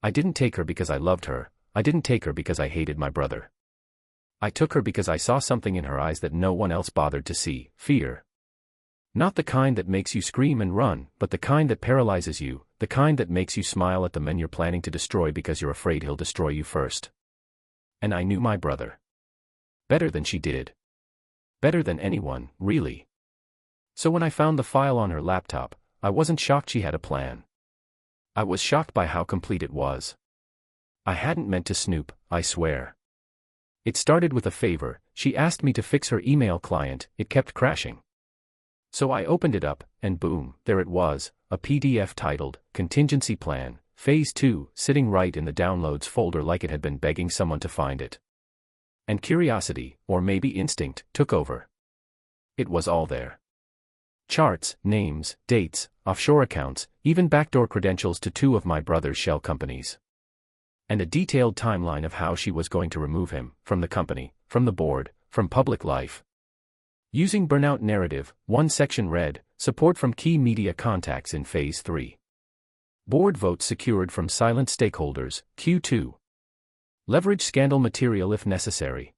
I didn't take her because I loved her, I didn't take her because I hated my brother. I took her because I saw something in her eyes that no one else bothered to see, fear. Not the kind that makes you scream and run, but the kind that paralyzes you, the kind that makes you smile at the men you're planning to destroy because you're afraid he'll destroy you first. And I knew my brother. Better than she did. Better than anyone, really. So when I found the file on her laptop, I wasn't shocked she had a plan. I was shocked by how complete it was. I hadn't meant to snoop, I swear. It started with a favor. She asked me to fix her email client, it kept crashing. So I opened it up, and boom, there it was, a PDF titled, Contingency Plan, Phase 2, sitting right in the Downloads folder like it had been begging someone to find it. And curiosity, or maybe instinct, took over. It was all there. Charts, names, dates, offshore accounts, even backdoor credentials to 2 of my brother's shell companies. And a detailed timeline of how she was going to remove him, from the company, from the board, from public life. Using burnout narrative, one section read, support from key media contacts in Phase 3. Board votes secured from silent stakeholders, Q2. Leverage scandal material if necessary.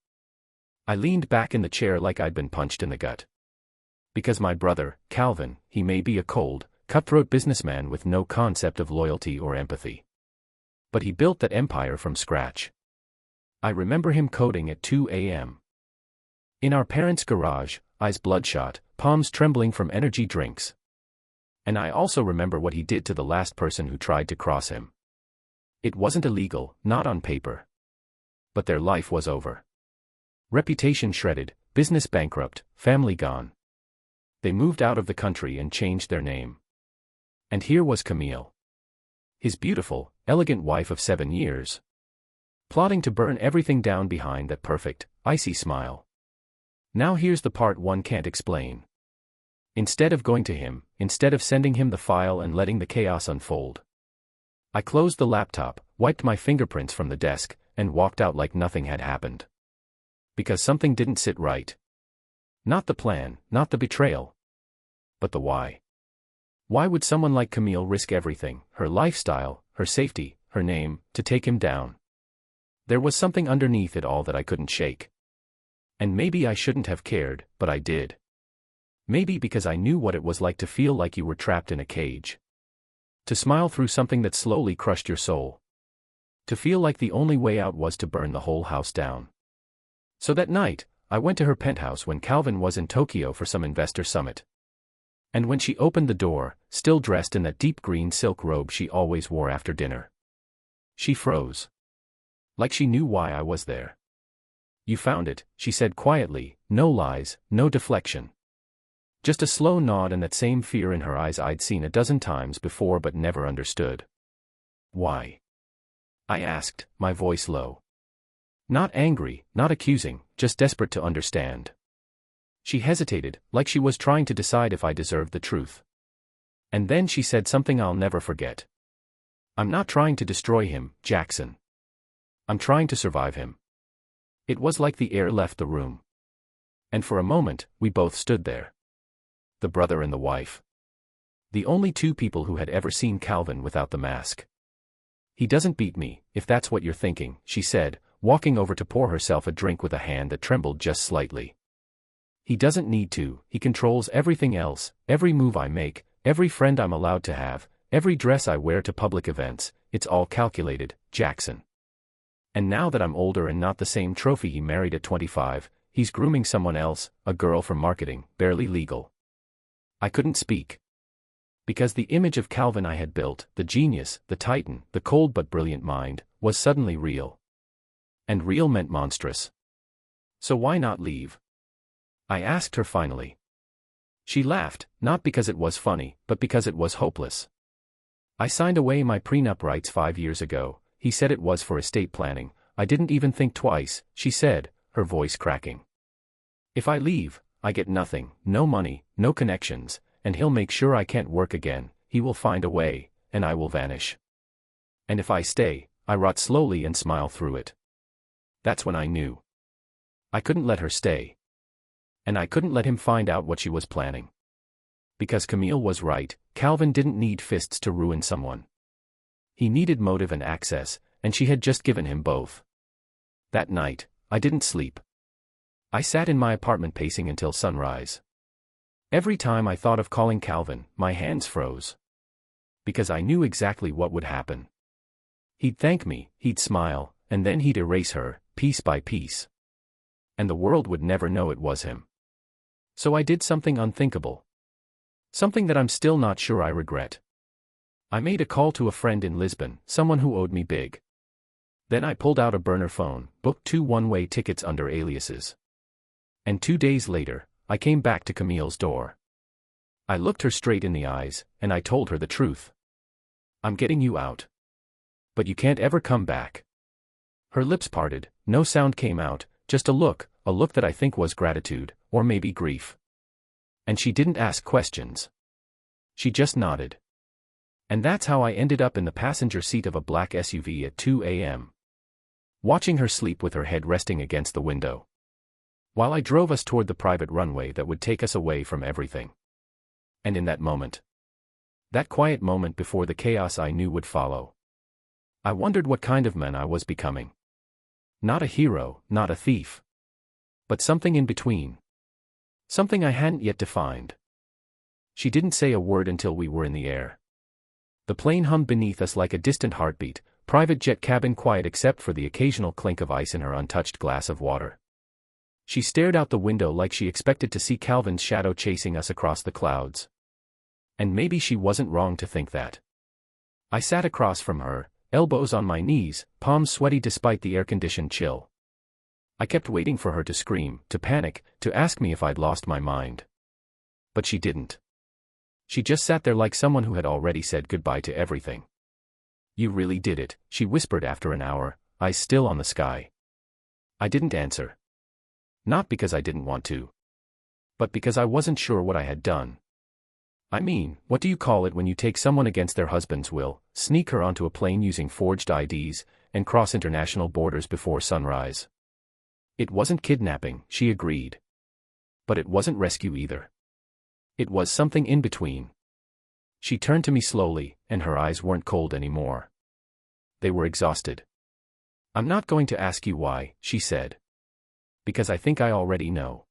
I leaned back in the chair like I'd been punched in the gut. Because my brother, Calvin, he may be a cold, cutthroat businessman with no concept of loyalty or empathy. But he built that empire from scratch. I remember him coding at 2 a.m. in our parents' garage, eyes bloodshot, palms trembling from energy drinks. And I also remember what he did to the last person who tried to cross him. It wasn't illegal, not on paper. But their life was over. Reputation shredded, business bankrupt, family gone. They moved out of the country and changed their name. And here was Camille. His beautiful, elegant wife of 7 years. Plotting to burn everything down behind that perfect, icy smile. Now here's the part one can't explain. Instead of going to him, instead of sending him the file and letting the chaos unfold, I closed the laptop, wiped my fingerprints from the desk, and walked out like nothing had happened. Because something didn't sit right. Not the plan, not the betrayal. But the why. Why would someone like Camille risk everything, her lifestyle, her safety, her name, to take him down? There was something underneath it all that I couldn't shake. And maybe I shouldn't have cared, but I did. Maybe because I knew what it was like to feel like you were trapped in a cage. To smile through something that slowly crushed your soul. To feel like the only way out was to burn the whole house down. So that night, I went to her penthouse when Calvin was in Tokyo for some investor summit. And when she opened the door, still dressed in that deep green silk robe she always wore after dinner, she froze. Like she knew why I was there. You found it, she said quietly, no lies, no deflection. Just a slow nod and that same fear in her eyes I'd seen a dozen times before but never understood. Why? I asked, my voice low. Not angry, not accusing, just desperate to understand. She hesitated, like she was trying to decide if I deserved the truth. And then she said something I'll never forget. I'm not trying to destroy him, Jackson. I'm trying to survive him. It was like the air left the room. And for a moment, we both stood there. The brother and the wife. The only 2 people who had ever seen Calvin without the mask. He doesn't beat me, if that's what you're thinking, she said, walking over to pour herself a drink with a hand that trembled just slightly. He doesn't need to, he controls everything else, every move I make, every friend I'm allowed to have, every dress I wear to public events, it's all calculated, Jackson. And now that I'm older and not the same trophy he married at 25, he's grooming someone else, a girl from marketing, barely legal. I couldn't speak. Because the image of Calvin I had built, the genius, the titan, the cold but brilliant mind, was suddenly real. And real meant monstrous. So why not leave? I asked her finally. She laughed, not because it was funny, but because it was hopeless. I signed away my prenup rights 5 years ago, he said it was for estate planning, I didn't even think twice, she said, her voice cracking. If I leave, I get nothing, no money, no connections, and he'll make sure I can't work again, he will find a way, and I will vanish. And if I stay, I rot slowly and smile through it. That's when I knew. I couldn't let her stay. And I couldn't let him find out what she was planning. Because Camille was right, Calvin didn't need fists to ruin someone. He needed motive and access, and she had just given him both. That night, I didn't sleep. I sat in my apartment pacing until sunrise. Every time I thought of calling Calvin, my hands froze. Because I knew exactly what would happen. He'd thank me, he'd smile, and then he'd erase her, piece by piece. And the world would never know it was him. So I did something unthinkable. Something that I'm still not sure I regret. I made a call to a friend in Lisbon, someone who owed me big. Then I pulled out a burner phone, booked 2 one-way tickets under aliases. And 2 days later, I came back to Camille's door. I looked her straight in the eyes, and I told her the truth. I'm getting you out. But you can't ever come back. Her lips parted, no sound came out, just a look that I think was gratitude, or maybe grief. And she didn't ask questions. She just nodded. And that's how I ended up in the passenger seat of a black SUV at 2 a.m. watching her sleep with her head resting against the window. While I drove us toward the private runway that would take us away from everything. And in that moment, that quiet moment before the chaos I knew would follow, I wondered what kind of man I was becoming. Not a hero, not a thief. But something in between. Something I hadn't yet defined. She didn't say a word until we were in the air. The plane hummed beneath us like a distant heartbeat, private jet cabin quiet except for the occasional clink of ice in her untouched glass of water. She stared out the window like she expected to see Calvin's shadow chasing us across the clouds. And maybe she wasn't wrong to think that. I sat across from her, elbows on my knees, palms sweaty despite the air-conditioned chill. I kept waiting for her to scream, to panic, to ask me if I'd lost my mind. But she didn't. She just sat there like someone who had already said goodbye to everything. You really did it, she whispered after an hour, eyes still on the sky. I didn't answer. Not because I didn't want to. But because I wasn't sure what I had done. I mean, what do you call it when you take someone against their husband's will, sneak her onto a plane using forged IDs, and cross international borders before sunrise? It wasn't kidnapping, she agreed. But it wasn't rescue either. It was something in between. She turned to me slowly, and her eyes weren't cold anymore. They were exhausted. I'm not going to ask you why, she said. Because I think I already know.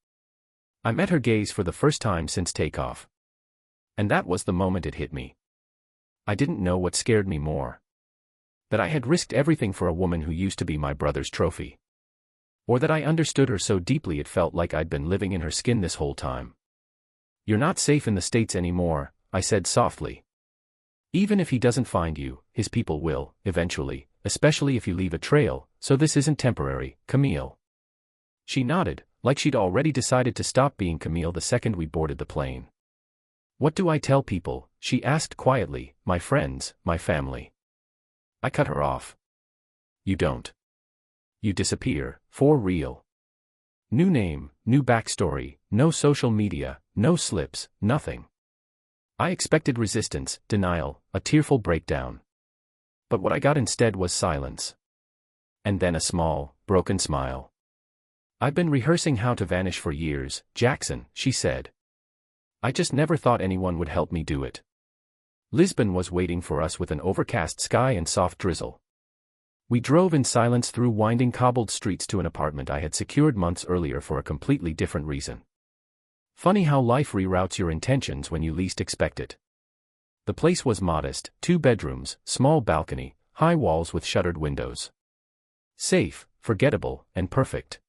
I met her gaze for the first time since takeoff. And that was the moment it hit me. I didn't know what scared me more. That I had risked everything for a woman who used to be my brother's trophy. Or that I understood her so deeply it felt like I'd been living in her skin this whole time. You're not safe in the States anymore, I said softly. Even if he doesn't find you, his people will, eventually, especially if you leave a trail, so this isn't temporary, Camille. She nodded, like she'd already decided to stop being Camille the second we boarded the plane. What do I tell people? She asked quietly, my friends, my family. I cut her off. You don't. You disappear, for real. New name, new backstory, no social media, no slips, nothing. I expected resistance, denial, a tearful breakdown. But what I got instead was silence. And then a small, broken smile. I've been rehearsing how to vanish for years, Jackson, she said. I just never thought anyone would help me do it. Lisbon was waiting for us with an overcast sky and soft drizzle. We drove in silence through winding cobbled streets to an apartment I had secured months earlier for a completely different reason. Funny how life reroutes your intentions when you least expect it. The place was modest, 2 bedrooms, small balcony, high walls with shuttered windows. Safe, forgettable, and perfect.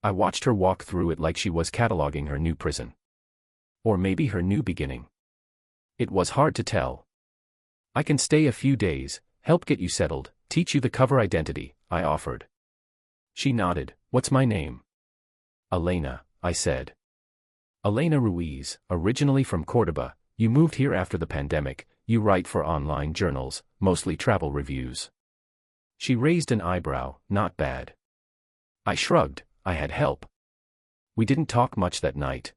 I watched her walk through it like she was cataloging her new prison. Or maybe her new beginning. It was hard to tell. I can stay a few days, help get you settled, teach you the cover identity, I offered. She nodded. What's my name? Elena, I said. Elena Ruiz, originally from Cordoba, you moved here after the pandemic, you write for online journals, mostly travel reviews. She raised an eyebrow, not bad. I shrugged, I had help. We didn't talk much that night.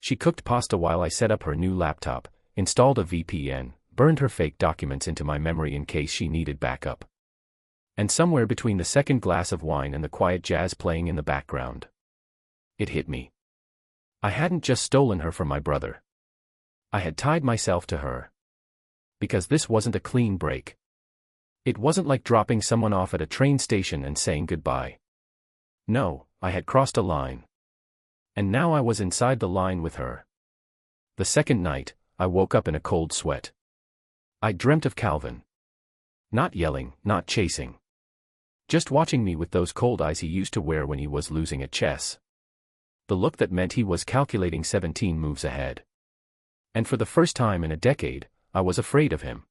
She cooked pasta while I set up her new laptop, installed a VPN, burned her fake documents into my memory in case she needed backup. And somewhere between the second glass of wine and the quiet jazz playing in the background, it hit me. I hadn't just stolen her from my brother. I had tied myself to her. Because this wasn't a clean break. It wasn't like dropping someone off at a train station and saying goodbye. No, I had crossed a line. And now I was inside the line with her. The second night, I woke up in a cold sweat. I dreamt of Calvin. Not yelling, not chasing. Just watching me with those cold eyes he used to wear when he was losing at chess. The look that meant he was calculating 17 moves ahead. And for the first time in a decade, I was afraid of him.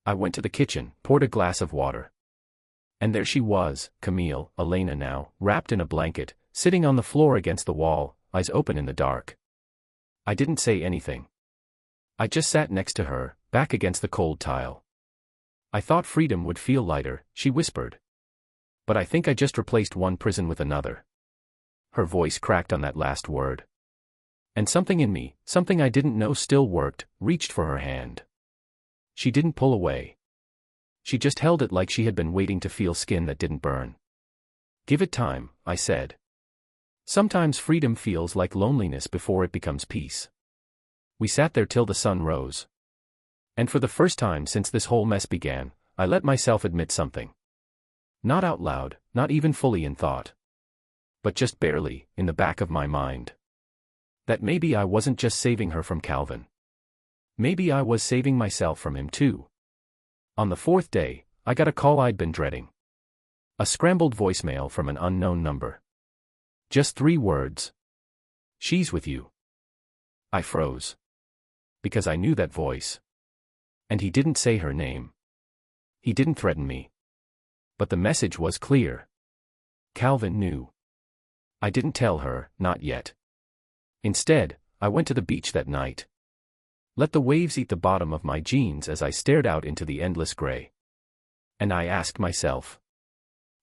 I went to the kitchen, poured a glass of water. And there she was, Camille, Elena now, wrapped in a blanket, sitting on the floor against the wall, eyes open in the dark. I didn't say anything. I just sat next to her, back against the cold tile. I thought freedom would feel lighter, she whispered. But I think I just replaced one prison with another. Her voice cracked on that last word. And something in me, something I didn't know still worked, reached for her hand. She didn't pull away. She just held it like she had been waiting to feel skin that didn't burn. Give it time, I said. Sometimes freedom feels like loneliness before it becomes peace. We sat there till the sun rose. And for the first time since this whole mess began, I let myself admit something. Not out loud, not even fully in thought. But just barely, in the back of my mind. That maybe I wasn't just saving her from Calvin. Maybe I was saving myself from him too. On the fourth day, I got a call I'd been dreading. A scrambled voicemail from an unknown number. Just 3 words. She's with you. I froze. Because I knew that voice. And he didn't say her name. He didn't threaten me. But the message was clear. Calvin knew. I didn't tell her, not yet. Instead, I went to the beach that night. Let the waves eat the bottom of my jeans as I stared out into the endless gray. And I asked myself,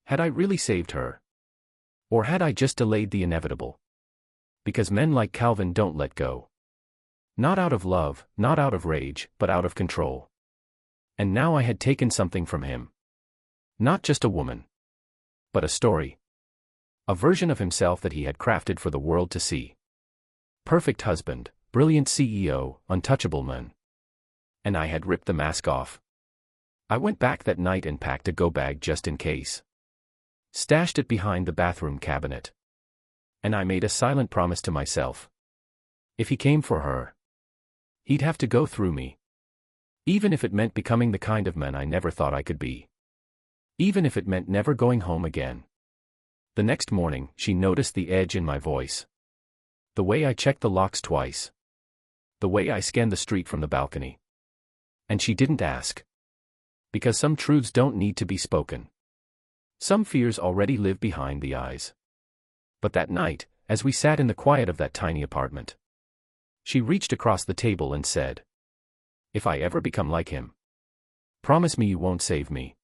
had I really saved her? Or had I just delayed the inevitable? Because men like Calvin don't let go. Not out of love, not out of rage, but out of control. And now I had taken something from him. Not just a woman. But a story. A version of himself that he had crafted for the world to see. Perfect husband, brilliant CEO, untouchable man. And I had ripped the mask off. I went back that night and packed a go bag just in case. Stashed it behind the bathroom cabinet. And I made a silent promise to myself. If he came for her, he'd have to go through me. Even if it meant becoming the kind of man I never thought I could be. Even if it meant never going home again. The next morning, she noticed the edge in my voice. The way I checked the locks twice. The way I scanned the street from the balcony. And she didn't ask. Because some truths don't need to be spoken. Some fears already live behind the eyes. But that night, as we sat in the quiet of that tiny apartment, she reached across the table and said, if I ever become like him, promise me you won't save me.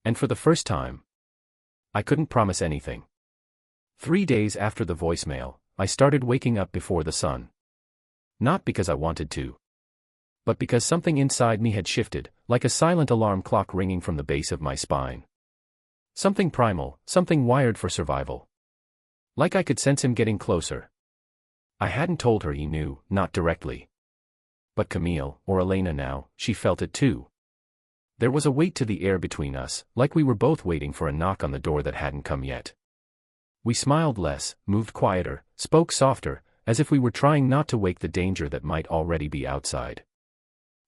And for the first time, I couldn't promise anything. 3 days after the voicemail, I started waking up before the sun. Not because I wanted to. But because something inside me had shifted, like a silent alarm clock ringing from the base of my spine. Something primal, something wired for survival. Like I could sense him getting closer. I hadn't told her he knew, not directly. But Camille, or Elena now, she felt it too. There was a weight to the air between us, like we were both waiting for a knock on the door that hadn't come yet. We smiled less, moved quieter, spoke softer, as if we were trying not to wake the danger that might already be outside.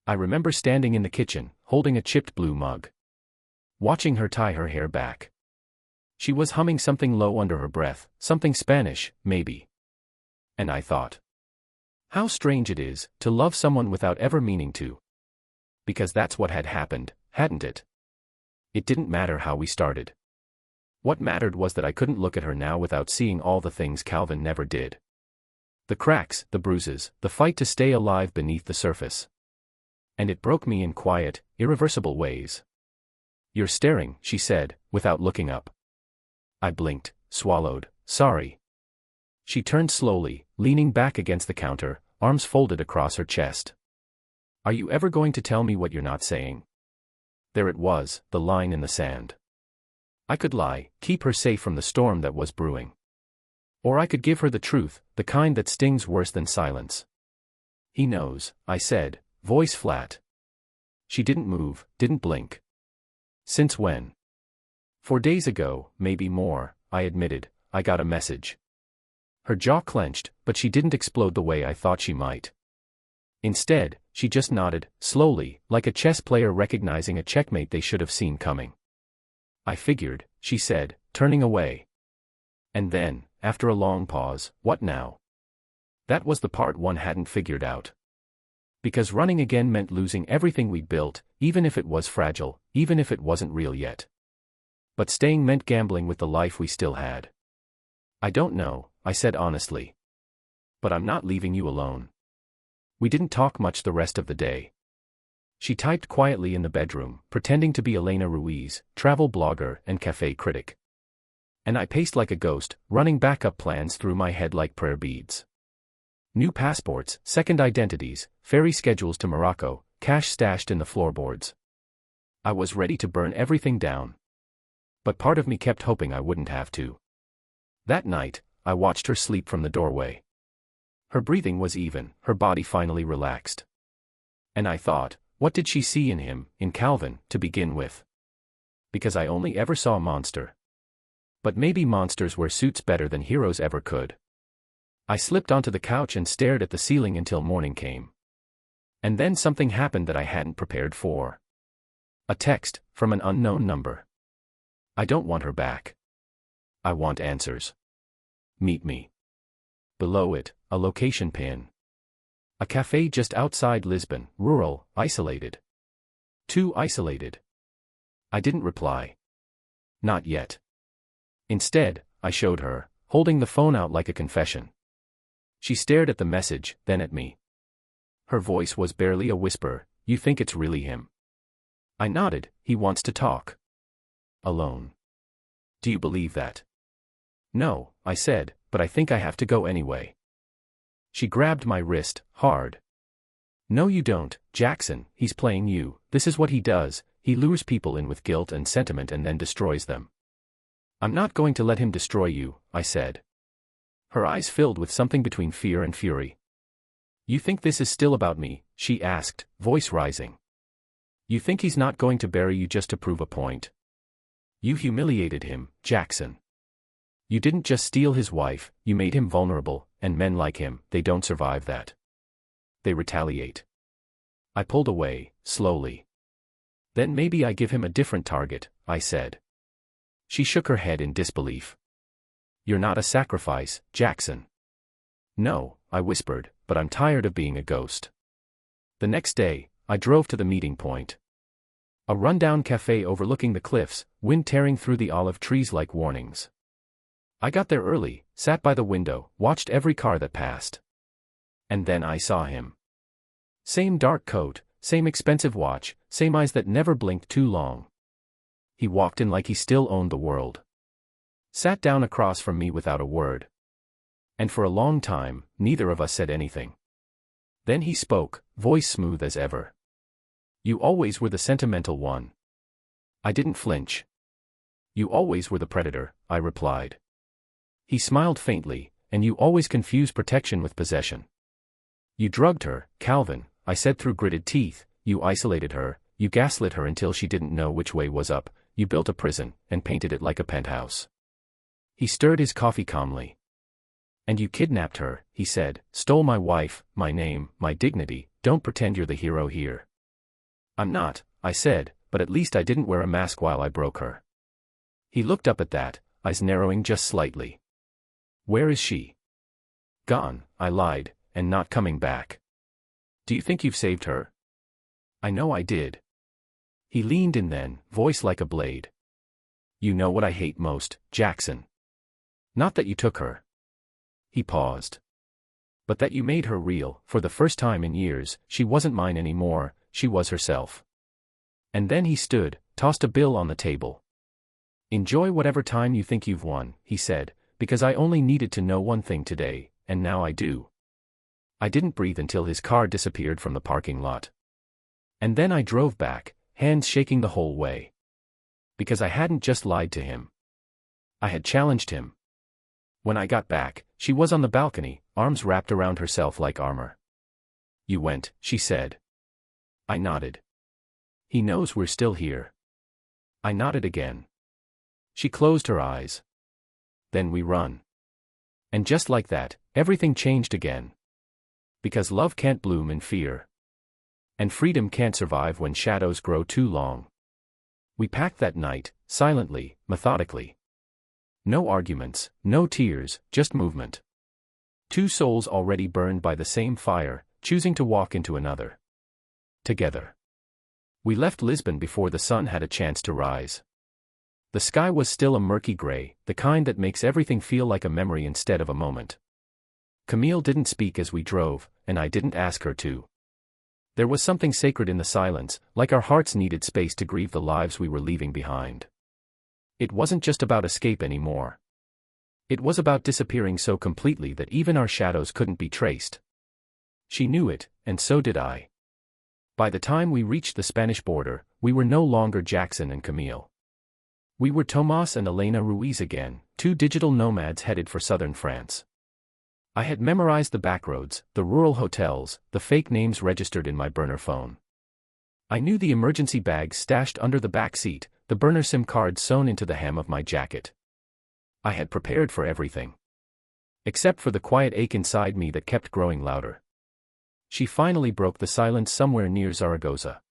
I remember standing in the kitchen, holding a chipped blue mug. Watching her tie her hair back. She was humming something low under her breath, something Spanish, maybe. And I thought, how strange it is, to love someone without ever meaning to. Because that's what had happened, hadn't it? It didn't matter how we started. What mattered was that I couldn't look at her now without seeing all the things Calvin never did. The cracks, the bruises, the fight to stay alive beneath the surface. And it broke me in quiet, irreversible ways. You're staring, she said, without looking up. I blinked, swallowed, sorry. She turned slowly, leaning back against the counter, arms folded across her chest. Are you ever going to tell me what you're not saying? There it was, the line in the sand. I could lie, keep her safe from the storm that was brewing. Or I could give her the truth, the kind that stings worse than silence. He knows, I said, voice flat. She didn't move, didn't blink. Since when? 4 days ago, maybe more, I admitted. I got a message. Her jaw clenched, but she didn't explode the way I thought she might. Instead, she just nodded, slowly, like a chess player recognizing a checkmate they should have seen coming. I figured, she said, turning away. And then, after a long pause, what now? That was the part one hadn't figured out. Because running again meant losing everything we'd built, even if it was fragile, even if it wasn't real yet. But staying meant gambling with the life we still had. I don't know, I said honestly. But I'm not leaving you alone. We didn't talk much the rest of the day. She typed quietly in the bedroom, pretending to be Elena Ruiz, travel blogger and cafe critic. And I paced like a ghost, running backup plans through my head like prayer beads. New passports, second identities, ferry schedules to Morocco, cash stashed in the floorboards. I was ready to burn everything down. But part of me kept hoping I wouldn't have to. That night, I watched her sleep from the doorway. Her breathing was even, her body finally relaxed. And I thought, what did she see in him, in Calvin, to begin with? Because I only ever saw a monster. But maybe monsters wear suits better than heroes ever could. I slipped onto the couch and stared at the ceiling until morning came. And then something happened that I hadn't prepared for. A text, from an unknown number. I don't want her back. I want answers. Meet me. Below it, a location pin. A cafe just outside Lisbon, rural, isolated. Too isolated. I didn't reply. Not yet. Instead, I showed her, holding the phone out like a confession. She stared at the message, then at me. Her voice was barely a whisper. You think it's really him? I nodded. He wants to talk. Alone. Do you believe that? No, I said, but I think I have to go anyway. She grabbed my wrist, hard. No you don't, Jackson, he's playing you. This is what he does, he lures people in with guilt and sentiment and then destroys them. I'm not going to let him destroy you, I said. Her eyes filled with something between fear and fury. You think this is still about me? She asked, voice rising. You think he's not going to bury you just to prove a point? You humiliated him, Jackson. You didn't just steal his wife, you made him vulnerable, and men like him, they don't survive that. They retaliate. I pulled away, slowly. Then maybe I give him a different target, I said. She shook her head in disbelief. You're not a sacrifice, Jackson. No, I whispered, but I'm tired of being a ghost. The next day, I drove to the meeting point. A rundown cafe overlooking the cliffs, wind tearing through the olive trees like warnings. I got there early, sat by the window, watched every car that passed. And then I saw him. Same dark coat, same expensive watch, same eyes that never blinked too long. He walked in like he still owned the world. Sat down across from me without a word. And for a long time, neither of us said anything. Then he spoke, voice smooth as ever. You always were the sentimental one. I didn't flinch. You always were the predator, I replied. He smiled faintly, and you always confuse protection with possession. You drugged her, Calvin, I said through gritted teeth, you isolated her, you gaslit her until she didn't know which way was up, you built a prison, and painted it like a penthouse. He stirred his coffee calmly. And you kidnapped her, he said, stole my wife, my name, my dignity, don't pretend you're the hero here. I'm not, I said, but at least I didn't wear a mask while I broke her. He looked up at that, eyes narrowing just slightly. Where is she? Gone, I lied, and not coming back. Do you think you've saved her? I know I did. He leaned in then, voice like a blade. You know what I hate most, Jackson. Not that you took her. He paused. But that you made her real, for the first time in years, she wasn't mine anymore, she was herself. And then he stood, tossed a bill on the table. Enjoy whatever time you think you've won, he said, because I only needed to know one thing today, and now I do. I didn't breathe until his car disappeared from the parking lot. And then I drove back, hands shaking the whole way. Because I hadn't just lied to him. I had challenged him. When I got back, she was on the balcony, arms wrapped around herself like armor. You went, she said. I nodded. He knows we're still here. I nodded again. She closed her eyes. Then we run. And just like that, everything changed again. Because love can't bloom in fear. And freedom can't survive when shadows grow too long. We packed that night, silently, methodically. No arguments, no tears, just movement. Two souls already burned by the same fire, choosing to walk into another. Together. We left Lisbon before the sun had a chance to rise. The sky was still a murky gray, the kind that makes everything feel like a memory instead of a moment. Camille didn't speak as we drove, and I didn't ask her to. There was something sacred in the silence, like our hearts needed space to grieve the lives we were leaving behind. It wasn't just about escape anymore. It was about disappearing so completely that even our shadows couldn't be traced. She knew it, and so did I. By the time we reached the Spanish border, we were no longer Jackson and Camille. We were Tomas and Elena Ruiz again, two digital nomads headed for southern France. I had memorized the backroads, the rural hotels, the fake names registered in my burner phone. I knew the emergency bags stashed under the back seat, the burner SIM card sewn into the hem of my jacket. I had prepared for everything. Except for the quiet ache inside me that kept growing louder. She finally broke the silence somewhere near Zaragoza.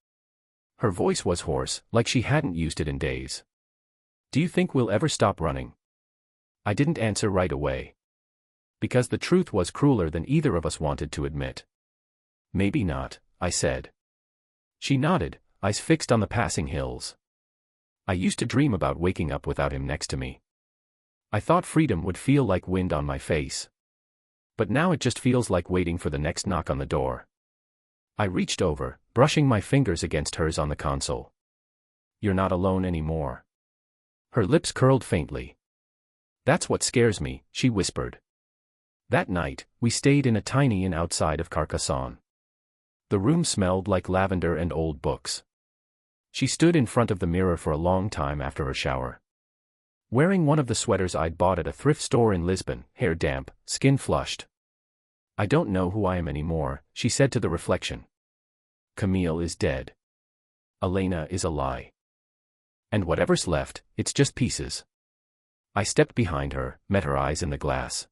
Her voice was hoarse, like she hadn't used it in days. Do you think we'll ever stop running? I didn't answer right away. Because the truth was crueler than either of us wanted to admit. Maybe not, I said. She nodded, eyes fixed on the passing hills. I used to dream about waking up without him next to me. I thought freedom would feel like wind on my face. But now it just feels like waiting for the next knock on the door. I reached over, brushing my fingers against hers on the console. You're not alone anymore. Her lips curled faintly. That's what scares me, she whispered. That night, we stayed in a tiny inn outside of Carcassonne. The room smelled like lavender and old books. She stood in front of the mirror for a long time after her shower. Wearing one of the sweaters I'd bought at a thrift store in Lisbon, hair damp, skin flushed. I don't know who I am anymore, she said to the reflection. Camille is dead. Elena is a lie. And whatever's left, it's just pieces. I stepped behind her, met her eyes in the glass.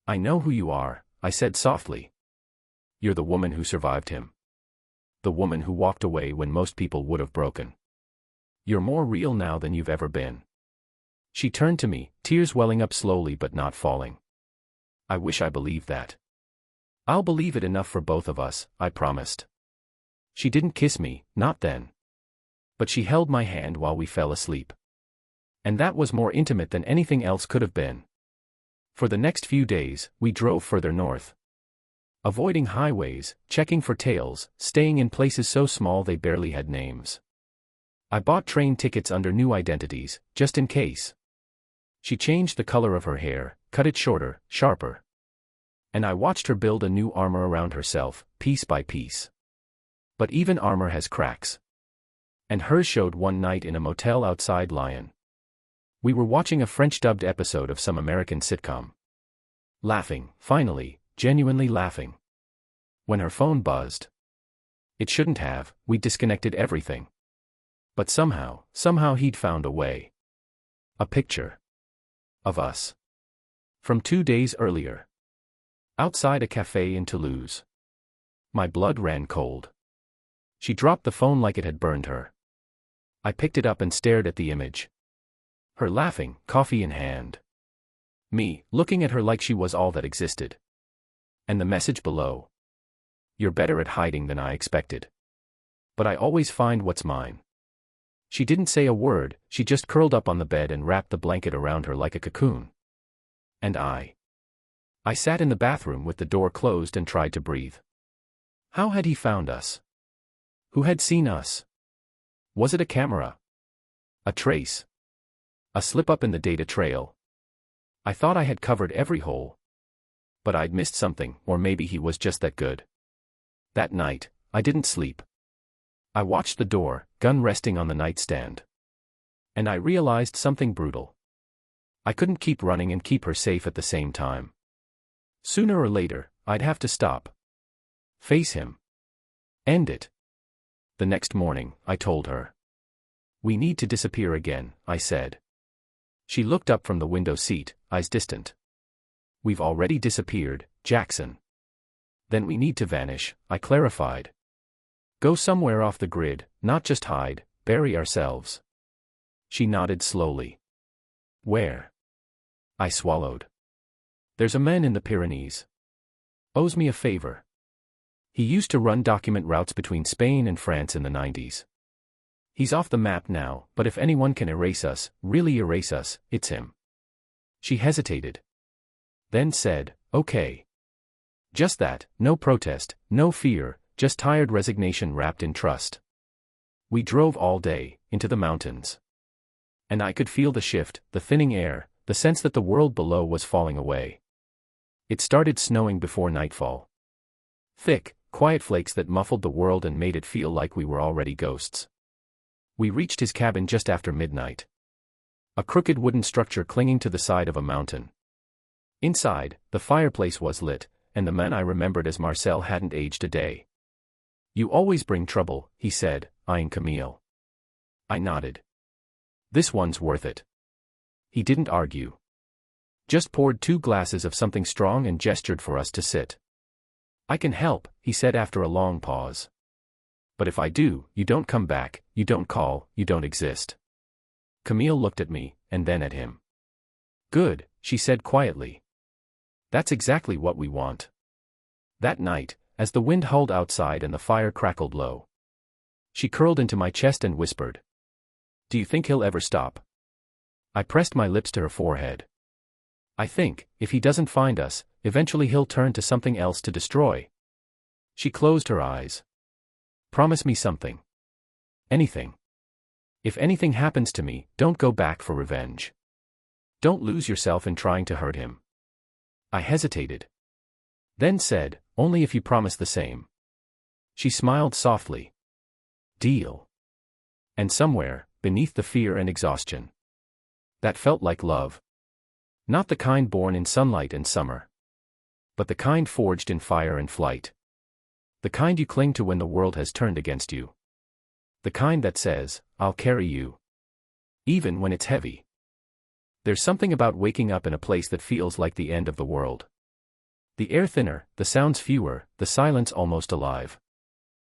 I know who you are, I said softly. You're the woman who survived him. The woman who walked away when most people would have broken. You're more real now than you've ever been. She turned to me, tears welling up slowly but not falling. I wish I believed that. I'll believe it enough for both of us, I promised. She didn't kiss me, not then. But she held my hand while we fell asleep. And that was more intimate than anything else could have been. For the next few days, we drove further north. Avoiding highways, checking for tails, staying in places so small they barely had names. I bought train tickets under new identities, just in case. She changed the color of her hair, cut it shorter, sharper. And I watched her build a new armor around herself, piece by piece. But even armor has cracks. And hers showed one night in a motel outside Lyon. We were watching a French-dubbed episode of some American sitcom. Laughing, finally, genuinely laughing. When her phone buzzed. It shouldn't have, we disconnected everything. But somehow he'd found a way. A picture. Of us. From 2 days earlier. Outside a cafe in Toulouse. My blood ran cold. She dropped the phone like it had burned her. I picked it up and stared at the image. Her laughing, coffee in hand. Me, looking at her like she was all that existed. And the message below. You're better at hiding than I expected. But I always find what's mine. She didn't say a word, she just curled up on the bed and wrapped the blanket around her like a cocoon. And I sat in the bathroom with the door closed and tried to breathe. How had he found us? Who had seen us? Was it a camera? A trace? A slip-up in the data trail? I thought I had covered every hole. But I'd missed something, or maybe he was just that good. That night, I didn't sleep. I watched the door, gun resting on the nightstand. And I realized something brutal. I couldn't keep running and keep her safe at the same time. Sooner or later, I'd have to stop. Face him. End it. The next morning, I told her. We need to disappear again, I said. She looked up from the window seat, eyes distant. We've already disappeared, Jackson. Then we need to vanish, I clarified. Go somewhere off the grid, not just hide, bury ourselves. She nodded slowly. Where? I swallowed. There's a man in the Pyrenees. Owes me a favor. He used to run document routes between Spain and France in the 90s. He's off the map now, but if anyone can erase us, really erase us, it's him. She hesitated. Then said, okay. Just that, no protest, no fear, just tired resignation wrapped in trust. We drove all day, into the mountains. And I could feel the shift, the thinning air, the sense that the world below was falling away. It started snowing before nightfall. Thick, quiet flakes that muffled the world and made it feel like we were already ghosts. We reached his cabin just after midnight. A crooked wooden structure clinging to the side of a mountain. Inside, the fireplace was lit, and the man I remembered as Marcel hadn't aged a day. You always bring trouble, he said, eyeing Camille. I nodded. This one's worth it. He didn't argue. Just poured 2 glasses of something strong and gestured for us to sit. I can help, he said after a long pause. But if I do, you don't come back, you don't call, you don't exist. Camille looked at me, and then at him. Good, she said quietly. That's exactly what we want. That night, as the wind howled outside and the fire crackled low, she curled into my chest and whispered. Do you think he'll ever stop? I pressed my lips to her forehead. I think, if he doesn't find us, eventually he'll turn to something else to destroy. She closed her eyes. Promise me something. Anything. If anything happens to me, don't go back for revenge. Don't lose yourself in trying to hurt him. I hesitated. Then said, only if you promise the same. She smiled softly. Deal. And somewhere, beneath the fear and exhaustion, that felt like love. Not the kind born in sunlight and summer, but the kind forged in fire and flight. The kind you cling to when the world has turned against you. The kind that says, I'll carry you. Even when it's heavy. There's something about waking up in a place that feels like the end of the world. The air thinner, the sounds fewer, the silence almost alive.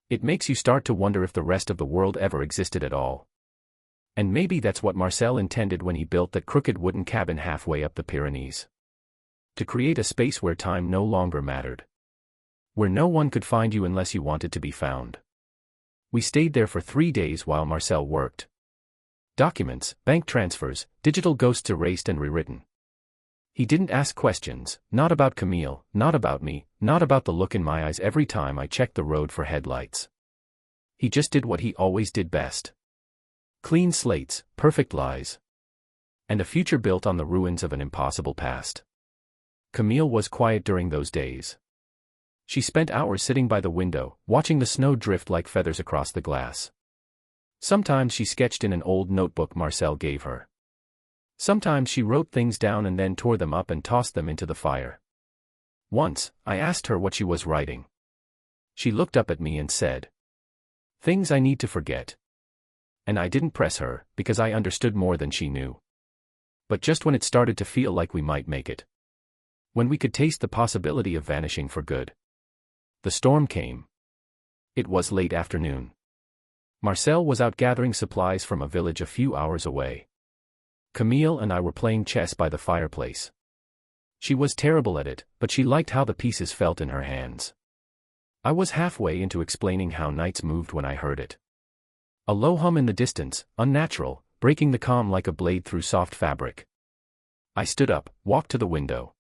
It makes you start to wonder if the rest of the world ever existed at all. And maybe that's what Marcel intended when he built that crooked wooden cabin halfway up the Pyrenees. To create a space where time no longer mattered. Where no one could find you unless you wanted to be found. We stayed there for 3 days while Marcel worked. Documents, bank transfers, digital ghosts erased and rewritten. He didn't ask questions, not about Camille, not about me, not about the look in my eyes every time I checked the road for headlights. He just did what he always did best. Clean slates, perfect lies. And a future built on the ruins of an impossible past. Camille was quiet during those days. She spent hours sitting by the window, watching the snow drift like feathers across the glass. Sometimes she sketched in an old notebook Marcel gave her. Sometimes she wrote things down and then tore them up and tossed them into the fire. Once, I asked her what she was writing. She looked up at me and said, "Things I need to forget." And I didn't press her, because I understood more than she knew. But just when it started to feel like we might make it. When we could taste the possibility of vanishing for good. The storm came. It was late afternoon. Marcel was out gathering supplies from a village a few hours away. Camille and I were playing chess by the fireplace. She was terrible at it, but she liked how the pieces felt in her hands. I was halfway into explaining how nights moved when I heard it. A low hum in the distance, unnatural, breaking the calm like a blade through soft fabric. I stood up, walked to the window.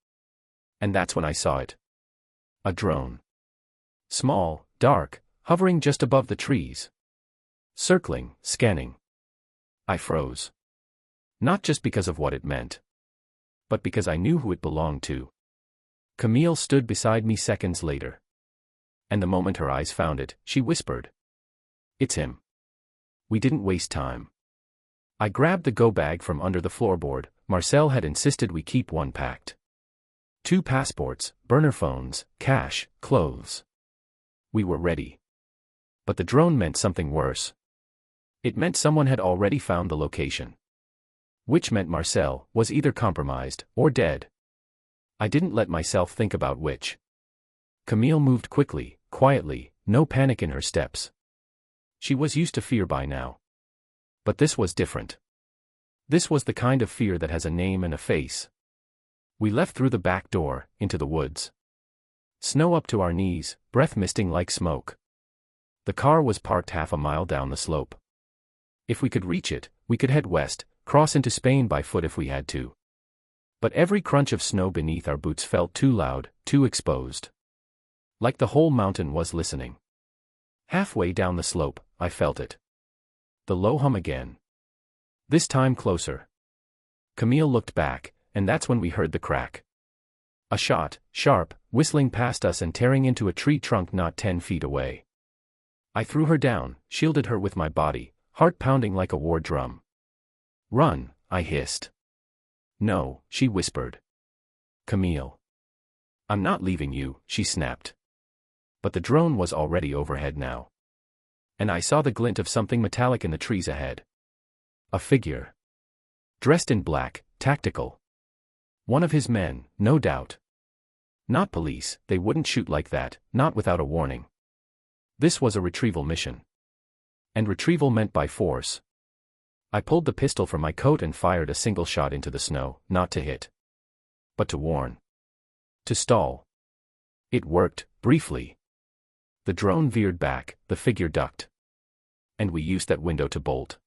And that's when I saw it. A drone. Small, dark, hovering just above the trees. Circling, scanning. I froze. Not just because of what it meant. But because I knew who it belonged to. Camille stood beside me seconds later. And the moment her eyes found it, she whispered. "It's him." We didn't waste time. I grabbed the go bag from under the floorboard. Marcel had insisted we keep one packed. 2 passports, burner phones, cash, clothes. We were ready. But the drone meant something worse. It meant someone had already found the location. Which meant Marcel was either compromised or dead. I didn't let myself think about which. Camille moved quickly, quietly, no panic in her steps. She was used to fear by now. But this was different. This was the kind of fear that has a name and a face. We left through the back door, into the woods. Snow up to our knees, breath misting like smoke. The car was parked half a mile down the slope. If we could reach it, we could head west, cross into Spain by foot if we had to. But every crunch of snow beneath our boots felt too loud, too exposed. Like the whole mountain was listening. Halfway down the slope, I felt it. The low hum again. This time closer. Camille looked back, and that's when we heard the crack. A shot, sharp, whistling past us and tearing into a tree trunk not 10 feet away. I threw her down, shielded her with my body, heart pounding like a war drum. "Run," I hissed. "No," she whispered. "Camille. I'm not leaving you," she snapped. But the drone was already overhead now. And I saw the glint of something metallic in the trees ahead. A figure. Dressed in black, tactical. One of his men, no doubt. Not police, they wouldn't shoot like that, not without a warning. This was a retrieval mission. And retrieval meant by force. I pulled the pistol from my coat and fired a single shot into the snow, not to hit. But to warn. To stall. It worked, briefly. The drone veered back, the figure ducked. And we used that window to bolt.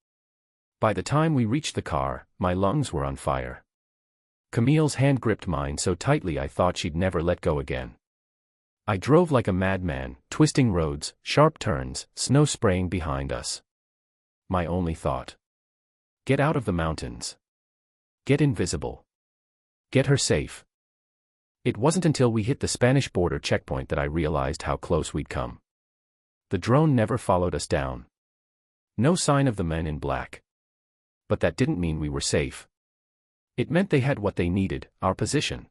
By the time we reached the car, my lungs were on fire. Camille's hand gripped mine so tightly I thought she'd never let go again. I drove like a madman, twisting roads, sharp turns, snow spraying behind us. My only thought. Get out of the mountains. Get invisible. Get her safe. It wasn't until we hit the Spanish border checkpoint that I realized how close we'd come. The drone never followed us down. No sign of the men in black. But that didn't mean we were safe. It meant they had what they needed, our position.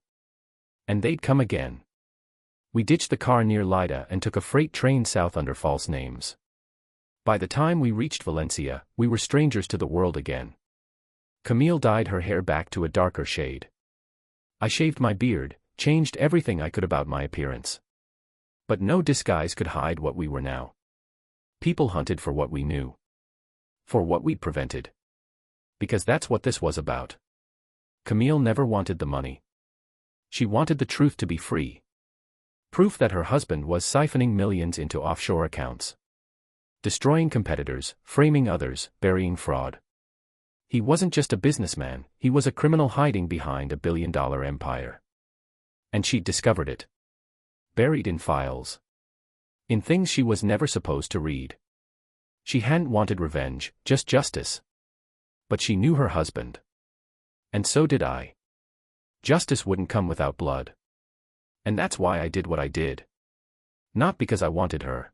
And they'd come again. We ditched the car near Lleida and took a freight train south under false names. By the time we reached Valencia, we were strangers to the world again. Camille dyed her hair back to a darker shade. I shaved my beard, changed everything I could about my appearance. But no disguise could hide what we were now. People hunted for what we knew. For what we'd prevented. Because that's what this was about. Camille never wanted the money. She wanted the truth to be free. Proof that her husband was siphoning millions into offshore accounts. Destroying competitors, framing others, burying fraud. He wasn't just a businessman, he was a criminal hiding behind a billion-dollar empire. And she'd discovered it. Buried in files. In things she was never supposed to read. She hadn't wanted revenge, just justice. But she knew her husband. And so did I. Justice wouldn't come without blood. And that's why I did what I did. Not because I wanted her.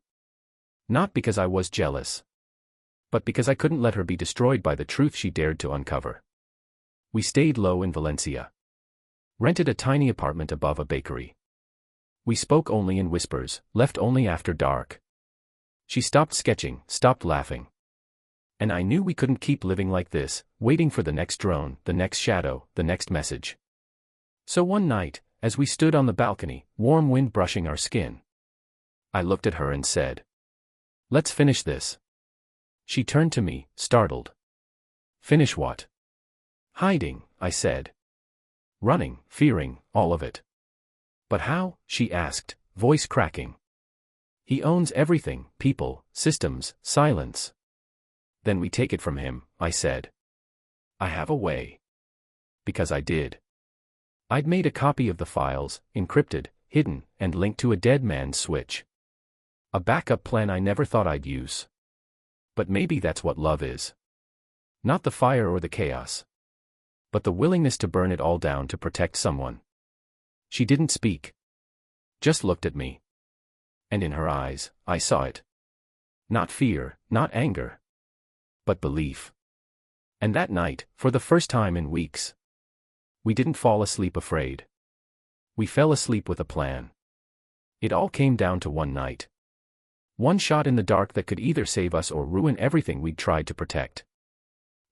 Not because I was jealous. But because I couldn't let her be destroyed by the truth she dared to uncover. We stayed low in Valencia. Rented a tiny apartment above a bakery. We spoke only in whispers, left only after dark. She stopped sketching, stopped laughing. And I knew we couldn't keep living like this, waiting for the next drone, the next shadow, the next message. So one night, as we stood on the balcony, warm wind brushing our skin, I looked at her and said, "Let's finish this." She turned to me, startled. "Finish what?" "Hiding," I said. "Running, fearing, all of it." "But how?" she asked, voice cracking. "He owns everything, people, systems, silence." "Then we take it from him," I said. "I have a way." Because I did. I'd made a copy of the files, encrypted, hidden, and linked to a dead man's switch. A backup plan I never thought I'd use. But maybe that's what love is. Not the fire or the chaos. But the willingness to burn it all down to protect someone. She didn't speak. Just looked at me. And in her eyes, I saw it. Not fear, not anger. But belief. And that night, for the first time in weeks, we didn't fall asleep afraid. We fell asleep with a plan. It all came down to one night. One shot in the dark that could either save us or ruin everything we'd tried to protect.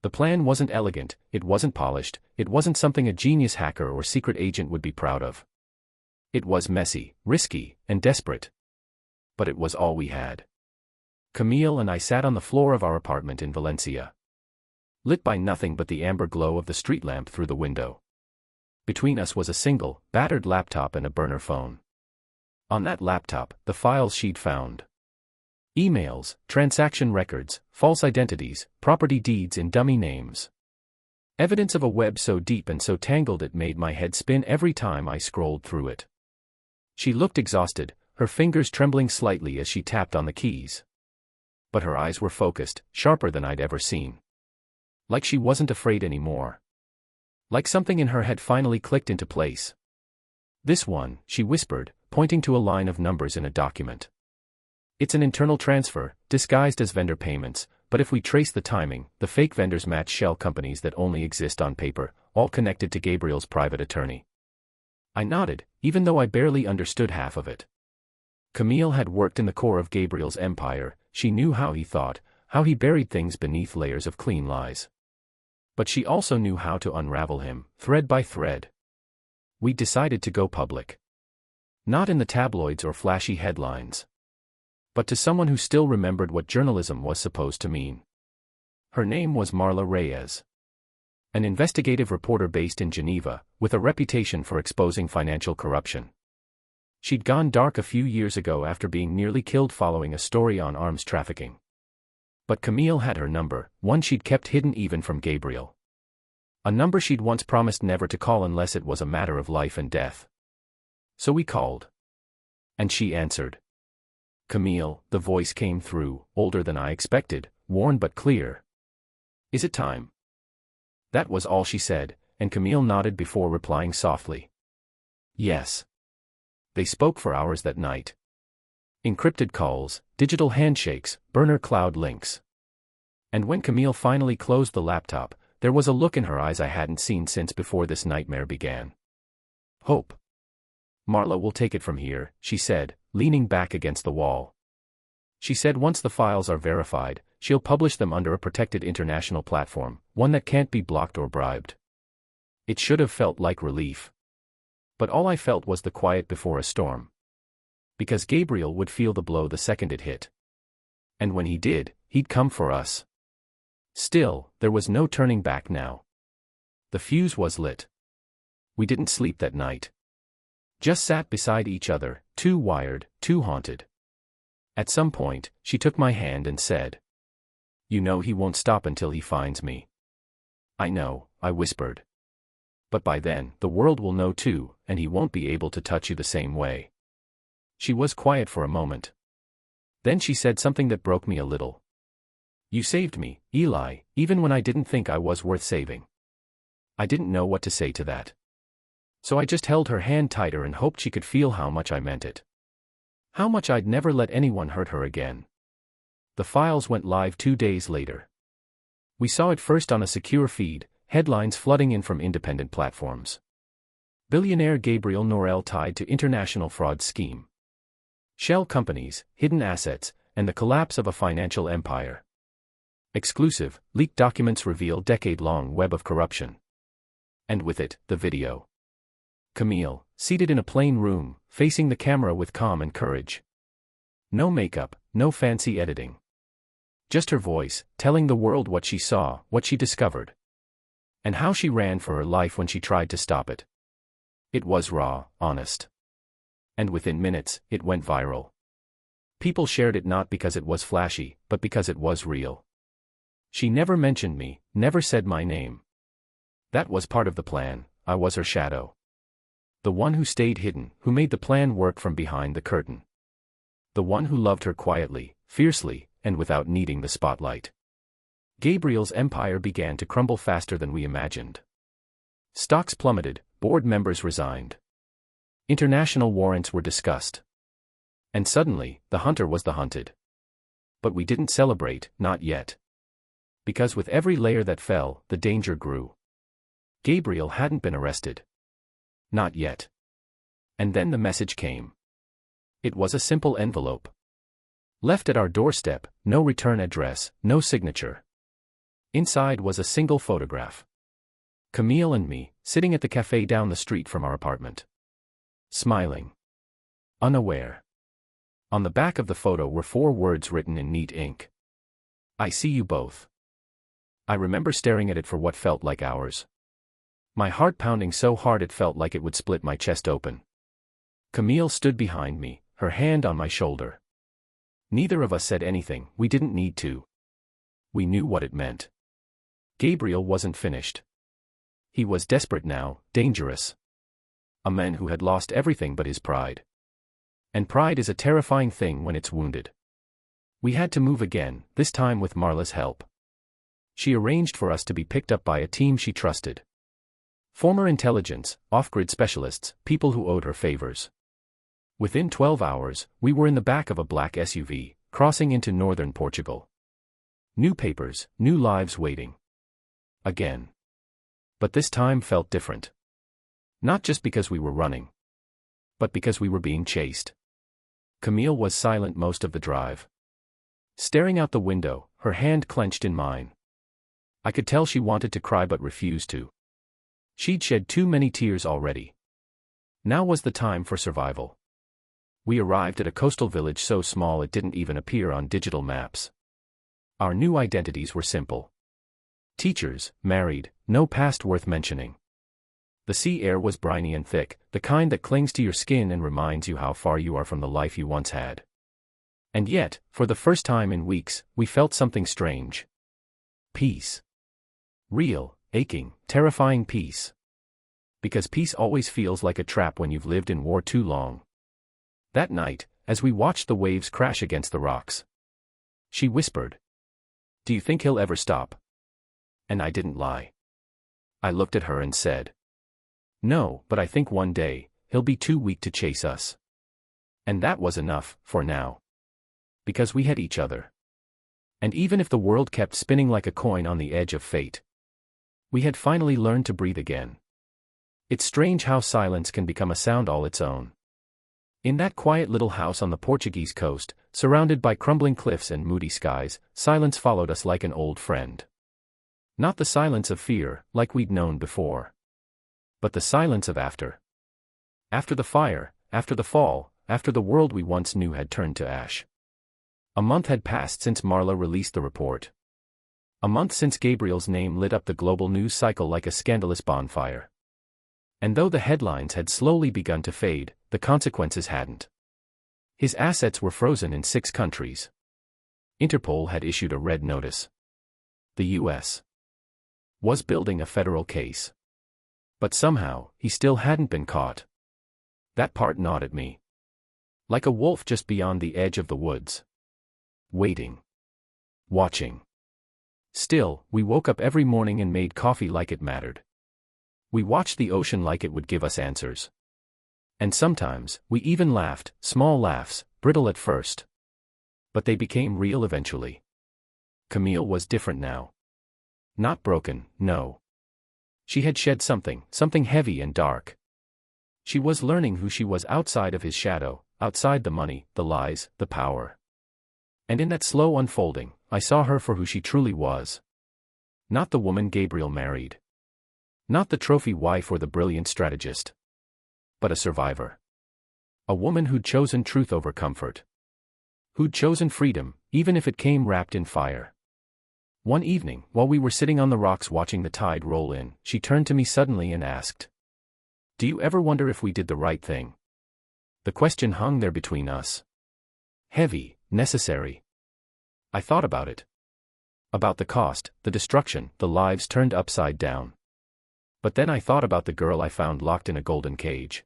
The plan wasn't elegant, it wasn't polished, it wasn't something a genius hacker or secret agent would be proud of. It was messy, risky, and desperate. But it was all we had. Camille and I sat on the floor of our apartment in Valencia, lit by nothing but the amber glow of the street lamp through the window. Between us was a single, battered laptop and a burner phone. On that laptop, the files she'd found. Emails, transaction records, false identities, property deeds in dummy names. Evidence of a web so deep and so tangled it made my head spin every time I scrolled through it. She looked exhausted, her fingers trembling slightly as she tapped on the keys. But her eyes were focused, sharper than I'd ever seen. Like she wasn't afraid anymore. Like something in her had finally clicked into place. "This one," she whispered, pointing to a line of numbers in a document. "It's an internal transfer, disguised as vendor payments, but if we trace the timing, the fake vendors match shell companies that only exist on paper, all connected to Gabriel's private attorney." I nodded, even though I barely understood half of it. Camille had worked in the core of Gabriel's empire, she knew how he thought, how he buried things beneath layers of clean lies. But she also knew how to unravel him, thread by thread. We decided to go public. Not in the tabloids or flashy headlines, but to someone who still remembered what journalism was supposed to mean. Her name was Marla Reyes. An investigative reporter based in Geneva, with a reputation for exposing financial corruption. She'd gone dark a few years ago after being nearly killed following a story on arms trafficking. But Camille had her number, one she'd kept hidden even from Gabriel. A number she'd once promised never to call unless it was a matter of life and death. So we called. And she answered. "Camille," the voice came through, older than I expected, worn but clear. "Is it time?" That was all she said, and Camille nodded before replying softly. "Yes." They spoke for hours that night. Encrypted calls, digital handshakes, burner cloud links. And when Camille finally closed the laptop, there was a look in her eyes I hadn't seen since before this nightmare began. "Hope. Marla will take it from here," she said, leaning back against the wall. She said once the files are verified, she'll publish them under a protected international platform, one that can't be blocked or bribed. It should have felt like relief. But all I felt was the quiet before a storm. Because Gabriel would feel the blow the second it hit. And when he did, he'd come for us. Still, there was no turning back now. The fuse was lit. We didn't sleep that night. Just sat beside each other, too wired, too haunted. At some point, she took my hand and said, "You know he won't stop until he finds me." "I know," I whispered. "But by then, the world will know too, and he won't be able to touch you the same way." She was quiet for a moment. Then she said something that broke me a little. "You saved me, Eli, even when I didn't think I was worth saving." I didn't know what to say to that. So I just held her hand tighter and hoped she could feel how much I meant it. How much I'd never let anyone hurt her again. The files went live 2 days later. We saw it first on a secure feed, headlines flooding in from independent platforms. Billionaire Gabriel Norel tied to international fraud scheme. Shell companies, hidden assets, and the collapse of a financial empire. Exclusive, leaked documents reveal decade-long web of corruption. And with it, the video. Camille, seated in a plain room, facing the camera with calm and courage. No makeup, no fancy editing. Just her voice, telling the world what she saw, what she discovered. And how she ran for her life when she tried to stop it. It was raw, honest. And within minutes, it went viral. People shared it not because it was flashy, but because it was real. She never mentioned me, never said my name. That was part of the plan, I was her shadow. The one who stayed hidden, who made the plan work from behind the curtain. The one who loved her quietly, fiercely, and without needing the spotlight. Gabriel's empire began to crumble faster than we imagined. Stocks plummeted, board members resigned. International warrants were discussed. And suddenly, the hunter was the hunted. But we didn't celebrate, not yet. Because with every layer that fell, the danger grew. Gabriel hadn't been arrested. Not yet. And then the message came. It was a simple envelope. Left at our doorstep, no return address, no signature. Inside was a single photograph. Camille and me, sitting at the cafe down the street from our apartment. Smiling. Unaware. On the back of the photo were 4 words written in neat ink. I see you both. I remember staring at it for what felt like hours. My heart pounding so hard it felt like it would split my chest open. Camille stood behind me, her hand on my shoulder. Neither of us said anything, we didn't need to. We knew what it meant. Gabriel wasn't finished. He was desperate now, dangerous. A man who had lost everything but his pride. And pride is a terrifying thing when it's wounded. We had to move again, this time with Marla's help. She arranged for us to be picked up by a team she trusted. Former intelligence, off-grid specialists, people who owed her favors. Within 12 hours, we were in the back of a black SUV, crossing into northern Portugal. New papers, new lives waiting. Again. But this time felt different. Not just because we were running, but because we were being chased. Camille was silent most of the drive. Staring out the window, her hand clenched in mine. I could tell she wanted to cry but refused to. She'd shed too many tears already. Now was the time for survival. We arrived at a coastal village so small it didn't even appear on digital maps. Our new identities were simple. Teachers, married, no past worth mentioning. The sea air was briny and thick, the kind that clings to your skin and reminds you how far you are from the life you once had. And yet, for the first time in weeks, we felt something strange. Peace. Real, aching, terrifying peace. Because peace always feels like a trap when you've lived in war too long. That night, as we watched the waves crash against the rocks, she whispered, "Do you think he'll ever stop?" And I didn't lie. I looked at her and said, "No, but I think one day, he'll be too weak to chase us." And that was enough, for now. Because we had each other. And even if the world kept spinning like a coin on the edge of fate, we had finally learned to breathe again. It's strange how silence can become a sound all its own. In that quiet little house on the Portuguese coast, surrounded by crumbling cliffs and moody skies, silence followed us like an old friend. Not the silence of fear, like we'd known before. But the silence of after. After the fire, after the fall, after the world we once knew had turned to ash. A month had passed since Marla released the report. A month since Gabriel's name lit up the global news cycle like a scandalous bonfire. And though the headlines had slowly begun to fade, the consequences hadn't. His assets were frozen in 6 countries. Interpol had issued a red notice. The U.S. was building a federal case. But somehow, he still hadn't been caught. That part gnawed at me. Like a wolf just beyond the edge of the woods. Waiting. Watching. Still, we woke up every morning and made coffee like it mattered. We watched the ocean like it would give us answers. And sometimes, we even laughed, small laughs, brittle at first. But they became real eventually. Camille was different now. Not broken, no. She had shed something heavy and dark. She was learning who she was outside of his shadow, outside the money, the lies, the power. And in that slow unfolding, I saw her for who she truly was. Not the woman Gabriel married. Not the trophy wife or the brilliant strategist. But a survivor. A woman who'd chosen truth over comfort. Who'd chosen freedom, even if it came wrapped in fire. One evening, while we were sitting on the rocks watching the tide roll in, she turned to me suddenly and asked, "Do you ever wonder if we did the right thing?" The question hung there between us. Heavy, necessary. I thought about it. About the cost, the destruction, the lives turned upside down. But then I thought about the girl I found locked in a golden cage.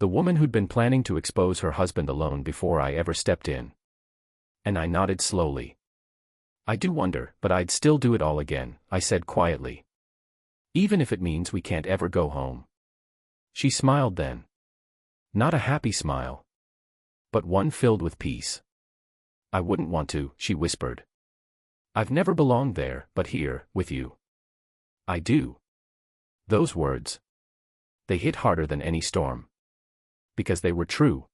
The woman who'd been planning to expose her husband alone before I ever stepped in. And I nodded slowly. "I do wonder, but I'd still do it all again," I said quietly. "Even if it means we can't ever go home." She smiled then. Not a happy smile. But one filled with peace. "I wouldn't want to," she whispered. "I've never belonged there, but here, with you. I do." Those words. They hit harder than any storm. Because they were true.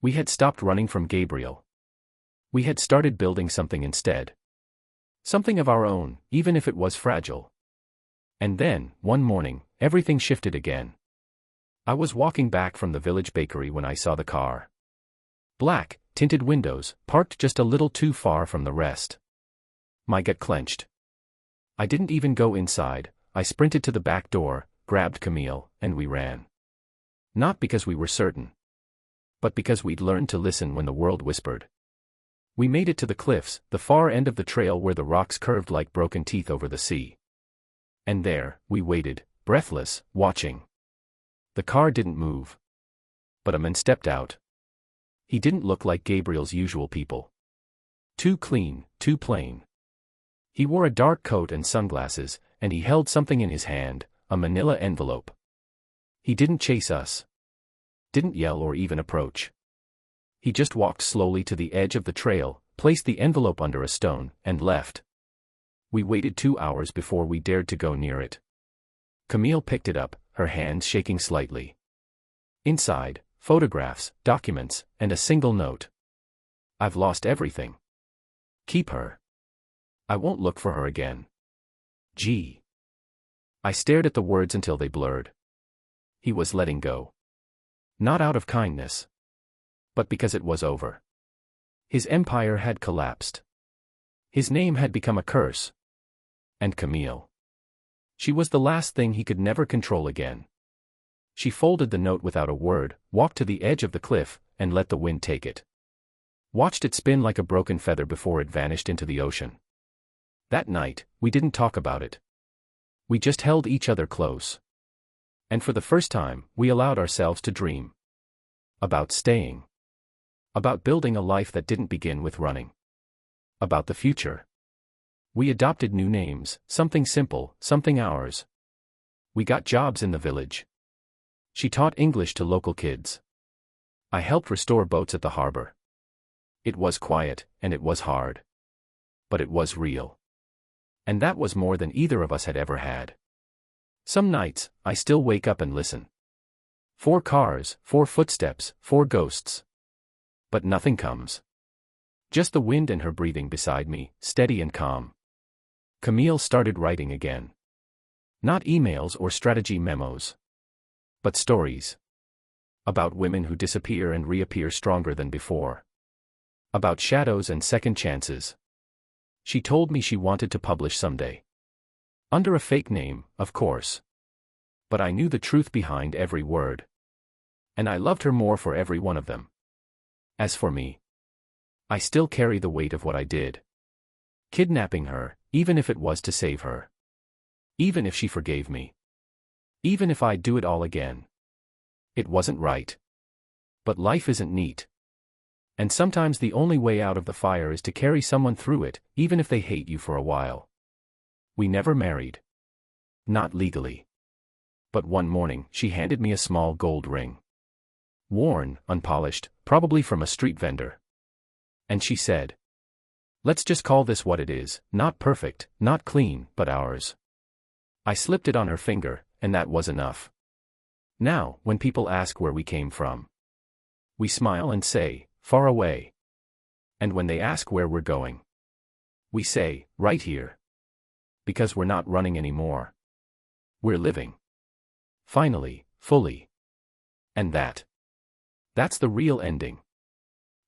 We had stopped running from Gabriel. We had started building something instead. Something of our own, even if it was fragile. And then, one morning, everything shifted again. I was walking back from the village bakery when I saw the car. Black, tinted windows, parked just a little too far from the rest. My gut clenched. I didn't even go inside. I sprinted to the back door, grabbed Camille, and we ran. Not because we were certain, but because we'd learned to listen when the world whispered. We made it to the cliffs, the far end of the trail where the rocks curved like broken teeth over the sea. And there, we waited, breathless, watching. The car didn't move. But a man stepped out. He didn't look like Gabriel's usual people. Too clean, too plain. He wore a dark coat and sunglasses, and he held something in his hand, a manila envelope. He didn't chase us. Didn't yell or even approach. He just walked slowly to the edge of the trail, placed the envelope under a stone, and left. We waited 2 hours before we dared to go near it. Camille picked it up, her hands shaking slightly. Inside, photographs, documents, and a single note. I've lost everything. Keep her. I won't look for her again. Gee. I stared at the words until they blurred. He was letting go. Not out of kindness, but because it was over. His empire had collapsed. His name had become a curse. And Camille. She was the last thing he could never control again. She folded the note without a word, walked to the edge of the cliff, and let the wind take it. Watched it spin like a broken feather before it vanished into the ocean. That night, we didn't talk about it. We just held each other close. And for the first time, we allowed ourselves to dream. About staying. About building a life that didn't begin with running. About the future. We adopted new names, something simple, something ours. We got jobs in the village. She taught English to local kids. I helped restore boats at the harbor. It was quiet, and it was hard. But it was real. And that was more than either of us had ever had. Some nights, I still wake up and listen. 4 cars, 4 footsteps, 4 ghosts. But nothing comes. Just the wind and her breathing beside me, steady and calm. Camille started writing again. Not emails or strategy memos. But stories. About women who disappear and reappear stronger than before. About shadows and second chances. She told me she wanted to publish someday. Under a fake name, of course. But I knew the truth behind every word. And I loved her more for every one of them. As for me, I still carry the weight of what I did. Kidnapping her, even if it was to save her. Even if she forgave me. Even if I'd do it all again. It wasn't right. But life isn't neat. And sometimes the only way out of the fire is to carry someone through it, even if they hate you for a while. We never married. Not legally. But one morning, she handed me a small gold ring. Worn, unpolished, probably from a street vendor. And she said, "Let's just call this what it is, not perfect, not clean, but ours." I slipped it on her finger, and that was enough. Now, when people ask where we came from, we smile and say, far away. And when they ask where we're going, we say, right here. Because we're not running anymore. We're living. Finally, fully. And that's the real ending.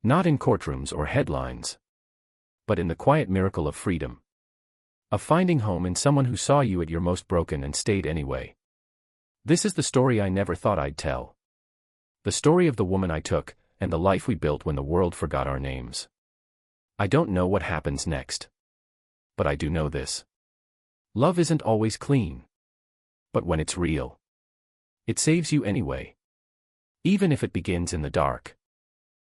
Not in courtrooms or headlines. But in the quiet miracle of freedom. Of finding home in someone who saw you at your most broken and stayed anyway. This is the story I never thought I'd tell. The story of the woman I took, and the life we built when the world forgot our names. I don't know what happens next. But I do know this. Love isn't always clean. But when it's real, it saves you anyway. Even if it begins in the dark.